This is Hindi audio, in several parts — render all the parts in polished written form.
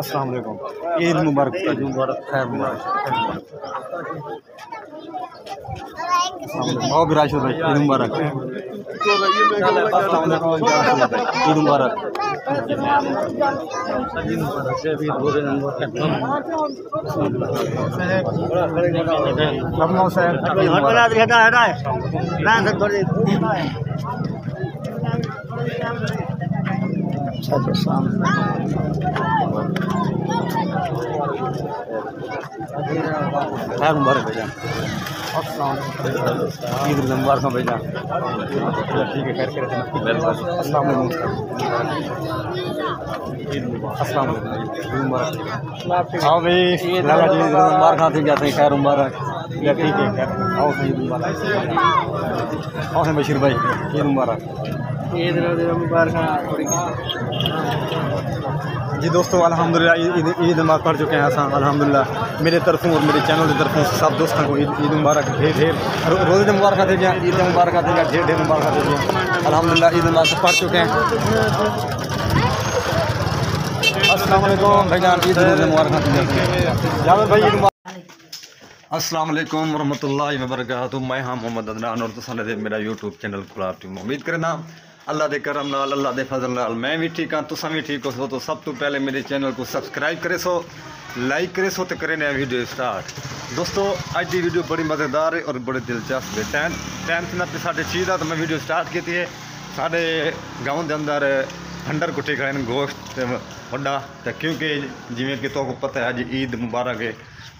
अस्सलाम वालेकुम, ईद मुबारक, खैर मुबारक, बहुत विराशत भाई, ईद मुबारक, ईद मुबारक, खैर मुबारक भैया, ईद मुबारक भैया, ठीक है, खैर खैर, अस्सलाम वालेकुम, अस्सलाम वालेकुम, हाँ भाई, लगा जी मुबारक खाते जाते हैं, खैर मुबारक, ठीक है, खैर आओ सही मुबारक, आओ हैं बशीर भाई, ईद मुबारक, ईद मुबारक जी दोस्तों। अल्हम्दुलिल्लाह ईद नमाज़ पढ़ चुके हैं असां, अल्हम्दुलिल्लाह मेरे तरफों और मेरे चैनल की तरफों सब दोस्तों को ईद मुबारक, ढेर ढेर रोज़े मुबारक थे गया, ईद मुबारक थे गया, ढेर ढेर मुबारक थे गया। अल्हम्दुलिल्लाह ईद नमाज़ पढ़ चुके हैं। अस्सलाम वालेकुम भाईजान, ईद मुबारक थे जावेद भाई, ईद मुबारक। अस्सलाम वालेकुम रहमतुल्लाहि व बरकातहू। मैं हाँ मोहम्मद अदनान और तुसां ने मेरा यूट्यूब चैनल खुलाफ टीम। उम्मीद करना अल्लाह दे करम नाल, अल्लाह दे फजल नाल मैं भी ठीक हाँ, तुसां भी ठीक हो। तो सब तो पहले मेरे चैनल को सब्सक्राइब करे सो, लाइक करे सो, तो करे नया वीडियो स्टार्ट। दोस्तों अज की वीडियो बड़ी मज़ेदार है और बड़ी दिलचस्प है। टाइम से ना 6:30 का तो मैं वीडियो स्टार्ट की है। साढ़े गाँव के अंदर भंडर कुटे खड़े हैं गोश्त वड्डा, तो क्योंकि जिमें कि तो पता है अज ईद मुबारक है,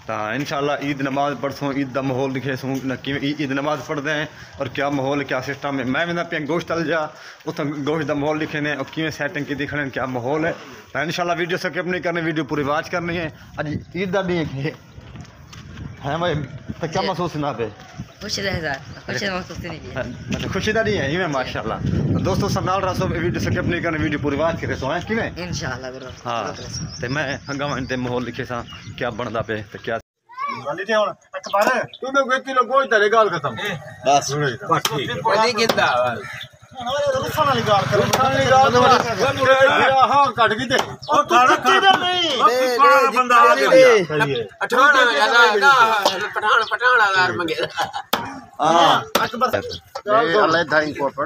तो इंशाअल्लाह ईद नमाज़ पढ़सों, ईद का माहौल दिखे सूँ कि ईद नमाज़ पढ़ते हैं और क्या माहौल क्या सिस्टम है। मैं भी ना पे गोश्त तल जा उत गोश्त का माहौल लिखे ने और किमें सैटिंग की दिखने क्या माहौल है। तो इंशाअल्लाह वीडियो स्किप नहीं करनी, वीडियो पूरी वाच करनी है। अज ईद का डी है भाई, तो क्या महसूस ना पे खुशी का डी है इवें माशाअल्लाह। तो दोस्तों सनाल रसो वीडियो स्किप नहीं करनी, वीडियो पूरी वाच करे सो है किवें इंशाअल्लाह। हाँ तो मैं हंगामा ते माहौल लिखे सा क्या बनता पे, तो क्या किलो गोश्त तेरे गाल खत्म बस ठीक हाँ कट गई थे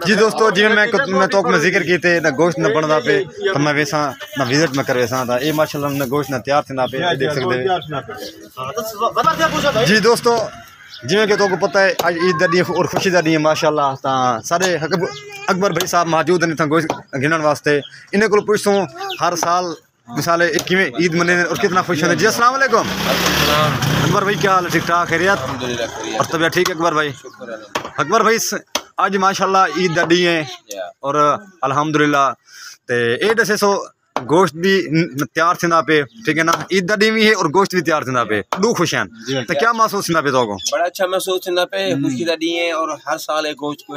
जी दोस्तों। जिवें मैं तो में जिक्र किए ना गोश्त न बनता पे, तो मैं वैसा ना विजिट में कर वैसा था ये माशाल्लाह ना गोश्त ना तैयार थी पे देख सकते जी दोस्तों। जिवें कि तो पता है आज ईद का डी और खुशी का डी है माशाल्लाह। तो सारे अकबर भाई साहब मौजूद हैं इतना गोश्त गिनने वास्ते। इन्हें को पूछूँ हर साल मिसाल किमें ईद मने और कितना खुश होते जी। अस्सलाम वालेकुम अकबर भाई, क्या हाल है? ठीक ठाक खैरियत और तबीयत ठीक है अकबर भाई? अकबर भाई आज माशाल्लाह ईद का डी है और अल्हम्दुलिल्लाह तो ये दसे सो गोश्त भी तैयार थी पे, ठीक है ना, ईद का डी भी है और गोश्त भी तैयार थी पे, दो खुश हैं। तो क्या महसूस थी पे? तो बड़ा अच्छा महसूस थी पे, खुशी का डी है और हर साल एक गोश्त को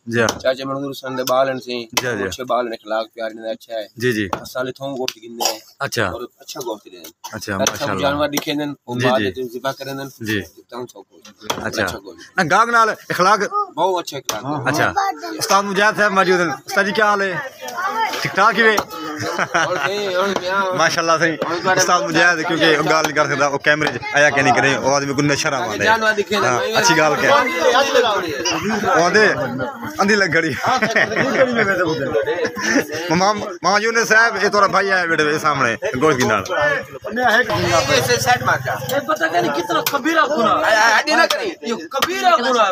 जी चाचा मंजूर सन दे बालन से अच्छे बालन अखलाक प्यार ने अच्छा है जी जी। हर साल थों गोश्त गिनने हैं अच्छा और अच्छा गोश्त दे अच्छा माशाल्लाह। जानवर दिखे ने वो मार दे ज़िबा करे ने जी तंग सो अच्छा ना गाग नाल अखलाक बहुत अच्छा अखलाक अच्छा। उस्ताद मुजाहिद साहब मौजूद हैं। उस्ताद जी क्या हाल है? ठीक ठाक ही माशाल्लाह सही। उस्ताद मुजाहिद क्योंकि गाल नहीं कर सकता वो कैमरे आया क्या नहीं करे वो आदमी को नशा आंदे अच्छी गाल क्या आंदे अंधी लग गई मामा यूनुस साहब ये तोरा भाई है बेटे सामने गोश्त की नाल सेट मार जा पता नहीं कितना कबीरा गुनाह हड्डी ना करी ये कबीरा गुनाह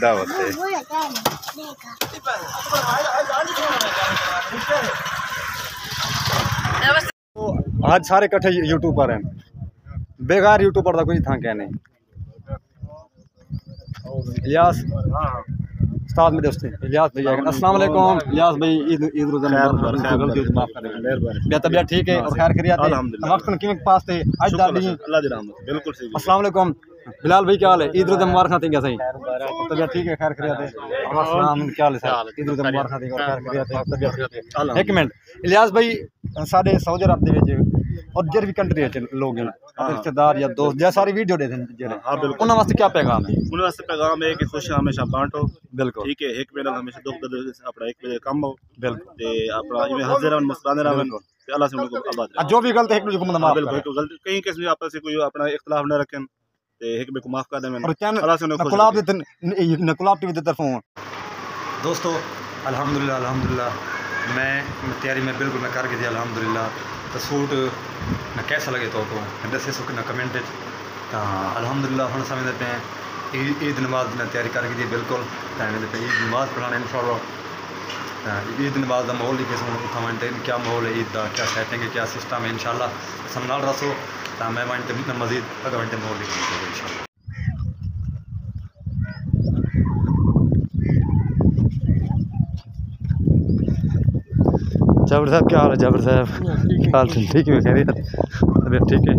दावत है। आज सारे इकट्ठे यूट्यूबर हैं, बेकार यूट्यूबर का कुछ था क्या नहीं। इलियास उस्ताद मेरे दोस्त इलियास भैया, अस्सलाम वालेकुम इलियास भाई, ईद मुबारक, माफ करें तबीयत ठीक है और खैर खैरियत है, वक्त के पास थे आज दादी अल्लाह दी रहमत बिल्कुल सही। अस्सलाम वालेकुम बिलाल भाई, क्या हाल है? ईद मुबारक थी क्या सही, तबीयत ठीक है खैर खैरियत है। अस्सलाम क्या हाल है सर? ईद मुबारक थी और खैर खैरियत है, तबीयत ठीक है। एक मिनट इलियास भाई, साडे सऊदी अरब दे विच और जेर भी कंट्री है लोग हैं रिश्तेदार या दोस्त या सारी वीडियो दे जेरे, हां बिल्कुल, उन्हां वास्ते क्या पैगाम है? उन्हां वास्ते पैगाम है कि खुशी हमेशा बांटो, बिल्कुल ठीक है, एक मेरा हमेशा दुख दर्द अपना एक मेरे कम हो, बिल्कुल ते अपना इवें हंसदे रहन मुस्कुराते रहन, अल्लाह से उनको आबाद रखे। जो भी गलत है एक दूसरे को माफ, बिल्कुल गलत कहीं किसी में आपस में कोई अपना इख्तिलाफ न रखें ते एक में को माफ कर दें, अल्लाह से उनको नकुलाब टीवी की तरफों। दोस्तों अल्हम्दुलिल्लाह अल्हम्दुलिल्लाह मैं तैयारी में बिल्कुल मैं कर गई थी अल्हम्दुलिल्लाह। तो सूट न कैसा लगे तो दसे सो न कमेंट तो अल्हम्दुलिल्लाह हम समझते पे ईद नमाज ने तैयारी कर गई बिल्कुल पे ईद नमाज पढ़ाने इंशाअल्लाह। ईद नमाज का माहौल ही किस उठा क्या माहौल है ईद का, क्या सेटिंग है, क्या सिस्टम है, इंशाअल्लाह संभाल रसो तो मैं वहीं मजीद अगर वहीं माहौल इंशाअल्लाह। जाबिर साहब क्या हाल है? जाबिर साहब हाल ठीक है, खैरियत, तबीयत ठीक है।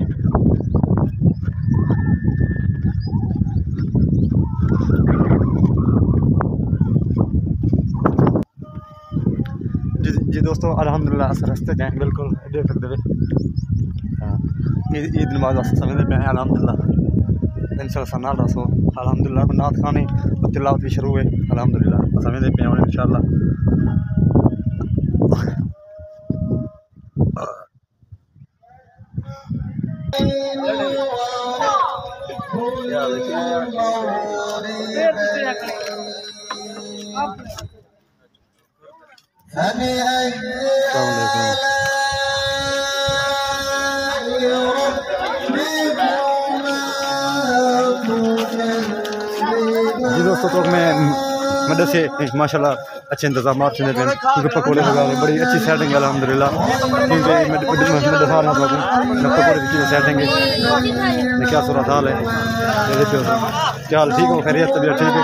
जी दोस्तों अल्हम्दुलिल्लाह अस रस्ते जाए बिल्कुल देख सकते हो। ईद नमाज समझ पे हैं अल्हम्दुलिल्लाह, इंशाअल्लाह सन्नाल रसो अल्हम्दुलिल्लाह, नात खाने और तिलावत भी शुरू है अल्हम्दुलिल्लाह, समझ पे हैं इंशाअल्लाह। जी दोस्तों तो मैं मदरसे माशाल्लाह अच्छे इंतजाम क्योंकि पकौड़े वगैरह बड़ी अच्छी सेटिंग है अल्हम्दुलिल्लाह, क्योंकि मदरसा पकौड़े की सेटिंग है। क्या सूरत हाल है? क्या हाल ठीक हो? खैरियत, तबीयत ठीक है?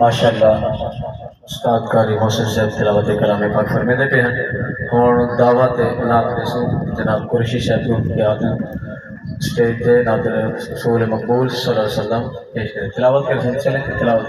माशाअल्लाह उस्ताद कारी मोहसिन साहब तिलावत कलाम पाक फरमाते पे हैं और दावत नात रसूल जनाब कुरैशी साहब के आते स्टेज पे नात रसूल मकबूल सल्लल्लाहु अलैहि वसल्लम पेश करें। तिलावत के सिलसिले में तिलावत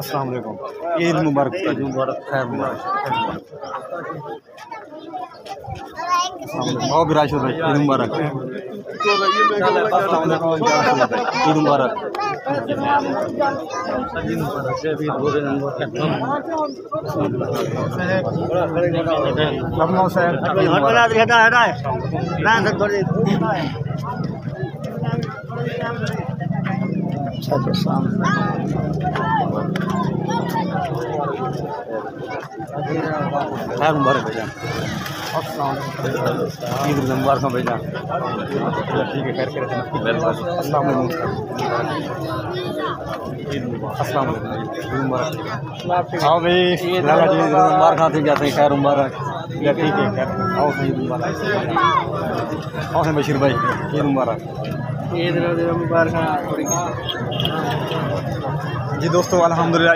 अस्सलाम वालेकुम, ईद मुबारक, ईद मुबारक, खैर मुबारक, बहुत राशि भाई, ईद मुबारक, ईद मुबारक, खैर मुबारक भैया, ईद मुबारक भैया, ठीक है, खैर कर अस्सलाम वालेकुम, अस्सलाम वालेकुम, ईद मुबारक। हाँ भाई, लाला जी ईद मुबारक खाते जाते हैं, खैर मुबारक, ठीक है, खैर आओ ईद मुबारक, आओ हैं बशीर भाई, ईद मुबारक, ईद मुबारक जी। दोस्तों अल्हम्दुलिल्लाह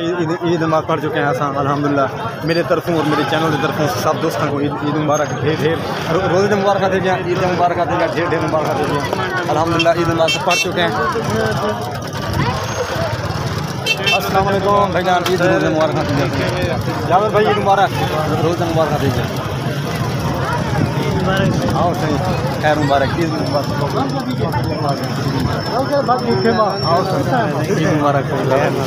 ईद नमाज़ पढ़ चुके हैं असां, अल्हम्दुलिल्लाह मेरे तरफों और मेरे चैनल की तरफों सब दोस्तों को ईद मुबारक, ढेर ढेर रोज़ मुबारक दे दिया, ईद मुबारक दे दिया, ढेर ढेर मुबारक दे दिया। अल्हम्दुलिल्लाह ईद नमाज़ पढ़ चुके हैं। अस्सलाम वालेकुम भाईजान, ईद रोज़ मुबारक दे दिया, जावेद भाई ईद मुबारक, रोज़ मुबारक दे दिया, आओ सही, खैर मुबारक, ईद मुबारक, आओ सही, ईद मुबारक, अल्हम्दुलिल्लाह।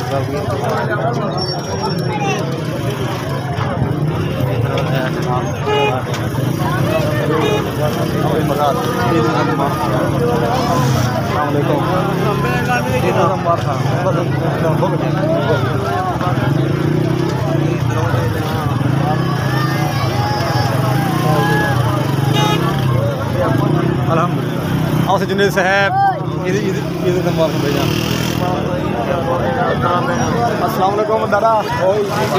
आओ से जुनेद साहब, ईद मुबारक भैया। अस्सलाम वालेकुम दादा,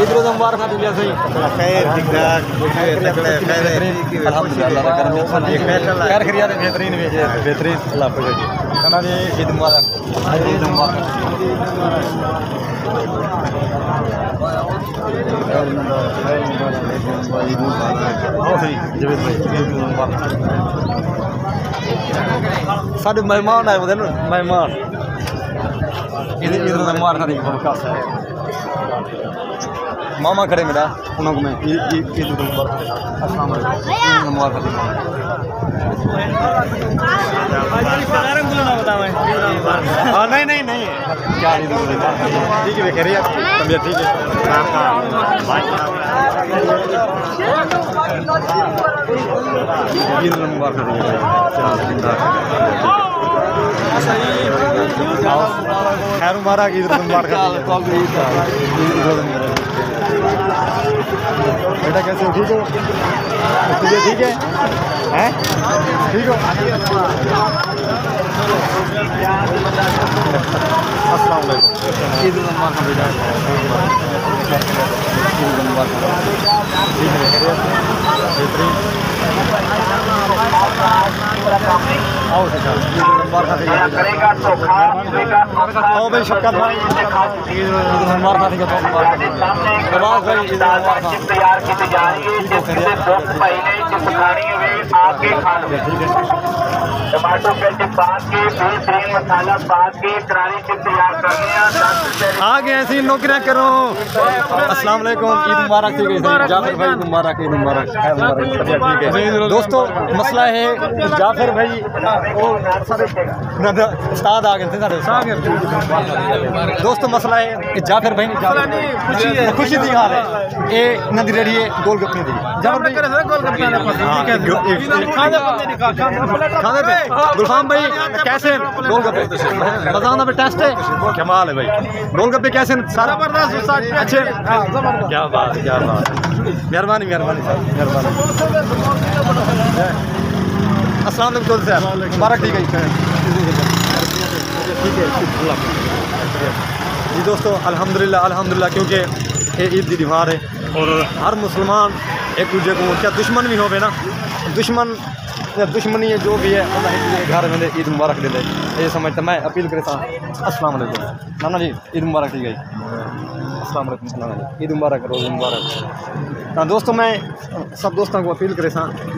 ईद रोज़ मुबारक खाते दिया सही, खैर ठीक ठाक, अल्हम्दुलिल्लाह अल्लाह का करम, खैर खैरियत बेहतरीन बेहतरीन, अल्लाह हाफ़िज़ जी। दादा जी ईद मुबारक, ईद मुबारक, आओ सही जवेद भाई, ईद मुबारक। साढ़े मेहमान आए होते ना, मेहमान ईद मुबारक खाने की बरकत है। मामा खड़े मेरा, उनको मैं ईद मुबारक, अस्सलाम वालेकुम, ईद मुबारक। हाँ नहीं नहीं नहीं, क्या ईद मुबारक, ठीक है, खैरियत, तबीयत ठीक है, ईद मुबारक खैर मुबारक, ईद मुबारक, बेटा कैसे हो, ठीक हो, ठीक है, हैं ठीक हो, अस्सलाम वालेकुम, ईद मुबारक बेटा, ईद मुबारक, ठीक है, बेहतरीन, आओ बेटा, ईद मुबारक, आओ भाई शक्कर भाई, ईद मुबारक, नवाज भाई, ईद मुबारक, तैयार की जा रही है, जिससे 2 महीने जिस खानी हुई आके खा लो। टमाटर पेटी पाक के फुल क्रीम मसाला पाक के करारी से तैयार करनी है। आगे ऐसी नौकरियां करो। अस्सलाम वालेकुम, ईद मुबारक। ठीक है जाफर भाई, मुबारक, ईद मुबारक। ठीक है दोस्तों, मसला है जाफर भाई उस्ताद आ गए थे सारे दोस्तों। मसला है जाफर भाई खुशी दी हाल है ये नदी रेडी है गोलगप्पे दी जाफर भाई खाने पे गुलफाम भाई कैसे गोलगप्पे मजाना पे टेस्ट है कमाल है भाई। गोलगप्पे कैसे सारा अच्छे क्या बात क्या बात मेहरबानी मेहरबानी साहब मेहरबानी। अस्सलाम वालेकुम साहब मुबारक। ठीक है ठीक है जी दोस्तों, अल्हम्दुलिल्लाह अल्हम्दुलिल्लाह, क्योंकि ये ईद की त्यौहार है और हर मुसलमान एक दूसरे को क्या दुश्मन भी होवे ना, दुश्मन दुश्मनी है जो भी है अल्लाह के घर में ईद मुबारक दे दे ये समझता। मैं अपील करता हूँ अस्सलाम वालेकुम नाना जी, ईद मुबारक। ठीक है अस्सलाम वालेकुम नाना जी, ईद मुबारक, रोज़ मुबारक। हाँ दोस्तों, मैं सब दोस्तों को अपील करे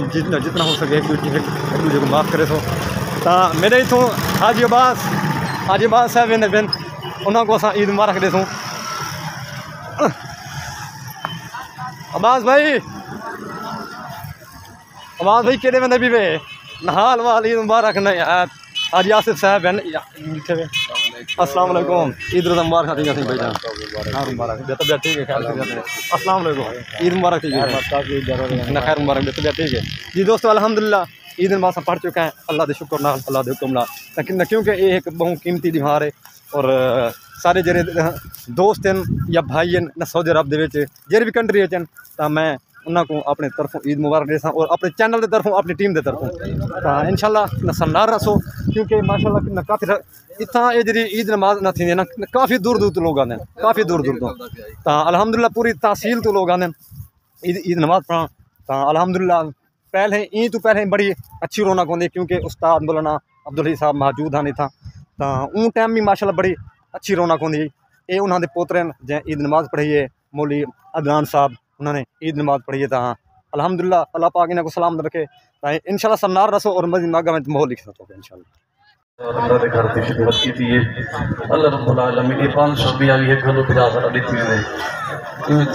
जितना जितना हो सके एक दूसरे को माफ़ करे। मेरे इतों हाजी अब्बास साहब ने बिन उन्होंने को ईद मुबारक दे सूँ। अब्बास भाई केड़े बंदे भी वे नहाल वाल ईद मुबारक नहीं हाजी आसिफ साहब हैं। अस्सलाम वालेकुम, ईद रोज़ा मुबारक भाई जान मुबारक तबियत ठीक है। अस्सलाम वालेकुम, ईद मुबारक। ठीक है खैर मुबारक तबियत ठीक है जी दोस्तों। अल्हम्दुलिल्लाह ईद नमाज़ पढ़ चुका है अल्लाह के शुक्र नाल अल्लाह के हुक्म नाल, लेकिन क्योंकि ये एक बहुत कीमती त्यौहार है और सारे जेरे दोस्त हैं या भाई हैं न सऊदी अरब दे जेरी भी कंट्री हैं तो मैं उन्होंने अपने तरफों ईद मुबारक दे और अपने चैनल के तरफों अपनी टीम के तरफों इंशाल्लाह नसनार रसो, क्योंकि माशाल्लाह काफ़ी इतना ये जी ईद नमाज न थी ना काफ़ी दूर दूर तो लोग आते हैं, काफ़ी दूर दूर तो अल्हम्दुलिल्लाह पूरी तहसील तो लोग आते हैं ईद नमाज पढ़ा। तो अल्हम्दुलिल्लाह पहले ई तो पहले बड़ी अच्छी रौनक होती क्योंकि उस्ताद मौलाना अब्दुल हई साहब मौजूद नहीं था तो उन टाइम भी माशाल्लाह बड़ी अच्छी रौनक होती। ये उन्होंने पोतरे जै ईद नमाज पढ़ी है मौली अदनान साहब उन्होंने ईद नमाज पढ़ी है। तो अल्हम्दुलिल्लाह अल्लाह पाक इन्हें को सलाम रखे इंशाल्लाह सन्नार रसो और मज़ीद मागा में माहौल लिख सको इंशाल्लाह। अल्लाह के घर की खिदमत की थी अल्लाह रब्बुल आलमीन ये 500 भी आई है घरों पे जाकर दी थी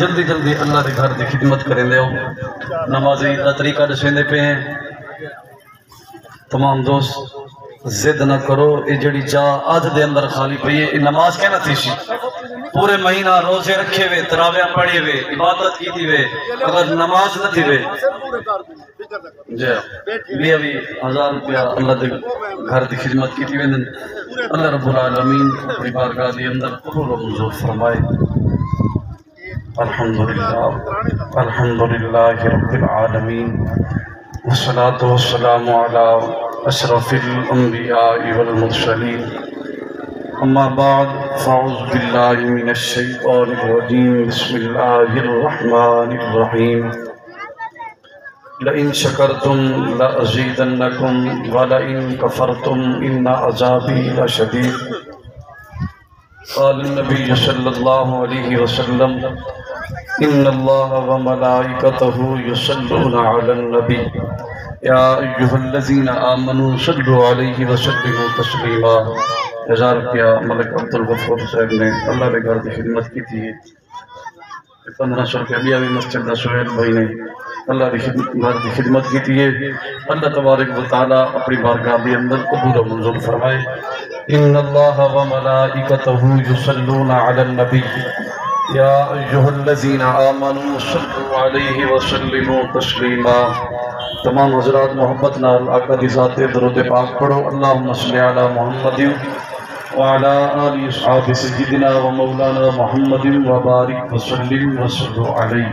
जल्दी जल्दी अल्लाह के घर की खिदमत करेंगे नमाज ईद का तरीका दसेंदे पे हैं। तमाम दोस्त जिद ना करो ये जड़ी चाह अज दे अंदर खाली पई है नमाज कहना थी सी पूरे महीना रोजे रखे वे तरावियां पढ़े वे इबादत की थी वे अगर नमाज न थी वे भी अभी 1000 रुपया अल्लाह के घर की खिदमत की थी वेंदन अल्लाह रब्बुल आलमीन अपनी बारगाह के अंदर कबूल व मंजूर फरमाए। अल्हम्दुलिल्लाह रब्बिल आलमीन वस्सलातु वस्सलामु अला अशरफिल अंबिया वल मुरसलीन अम्मा बाद फ़अऊज़ु बिल्लाहि मिनश शैतानिर रजीम बिस्मिल्लाहिर रहमानिर रहीम लइन शकरतुम लअज़ीदन्नकुम व लइन कफ़रतुम इन्न अज़ाबी लशदीद। क़ाल नबी सल्लल्लाहु अलैहि वसल्लम इन्नल्लाह व मलाइकतहु युसल्लूना अलन नबी या अय्युहल्लज़ीना आमनू सल्लु अलैहि व सल्लिमू तस्लीमा। 1000 रुपया मलिक अब्दुल गफूर साहब ने अल्लाह के घर की खिदमत की थी। 1500 रुपया भी अभी मस्जिद सुहेल भाई ने अल्लाह की घर की खिदमत की थी। अल्लाह तबारक व तआला अपनी बारगाह के अंदर कबूल व मंजूर फरमाए। इन्नल्लाह व मलाइकतहु युसल्लूना अलन नबी या अय्युहल्लज़ीना आमनू सल्लु अलैहि व सल्लिमू तस्लीमा। तमाम हज़रात मोहब्बत नाल आका दी ज़ात दरूद पाक पढ़ो अल्लाहुम्मा सल्लि अला मुहम्मद व अला आलि अस्हाबि सय्यिदिना व मौलाना मुहम्मद व बारिक व सल्लिम व सल्लु अलैहि।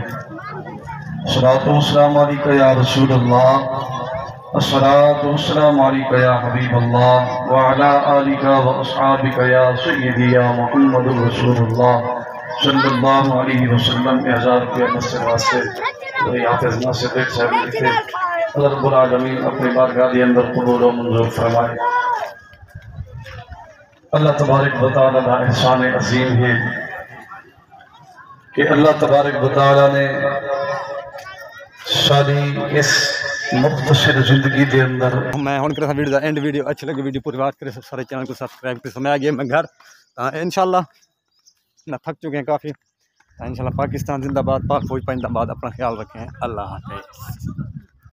अस्सलातु वस्सलामु अलैका या रसूल अल्लाह अस्सलातु वस्सलामु अलैका या हबीब अल्लाह व अला आलिका व अस्हाबिका या सय्यिदी या मुहम्मदुर रसूलुल्लाह सल्लल्लाहु अलैहि वसल्लम। 1000 रुपया मस्जिद वास्ते हाफिज नासिर साहब लिखे अल्लाह रब्बुल आलमीन अपनी बारगाह के अंदर कबूल व मंजूर फरमाए। अल्लाह तबारक व तआला का एहसान अजीम है कि अल्लाह तबारक व तआला ने सारी इस मुख्तसर जिंदगी के अंदर मैं हुण करे वीडियो एंड वीडियो अच्छी लगी वीडियो पूरी बात करे सारे चैनल को सब्सक्राइब करे। मैं आ गया मैं घर इंशाल्लाह ना थक चुके हैं काफ़ी। इंशाल्लाह पाकिस्तान जिंदाबाद, पाक फौज जिंदाबाद। अपना ख्याल रखें। अल्लाह हाफ़िज़।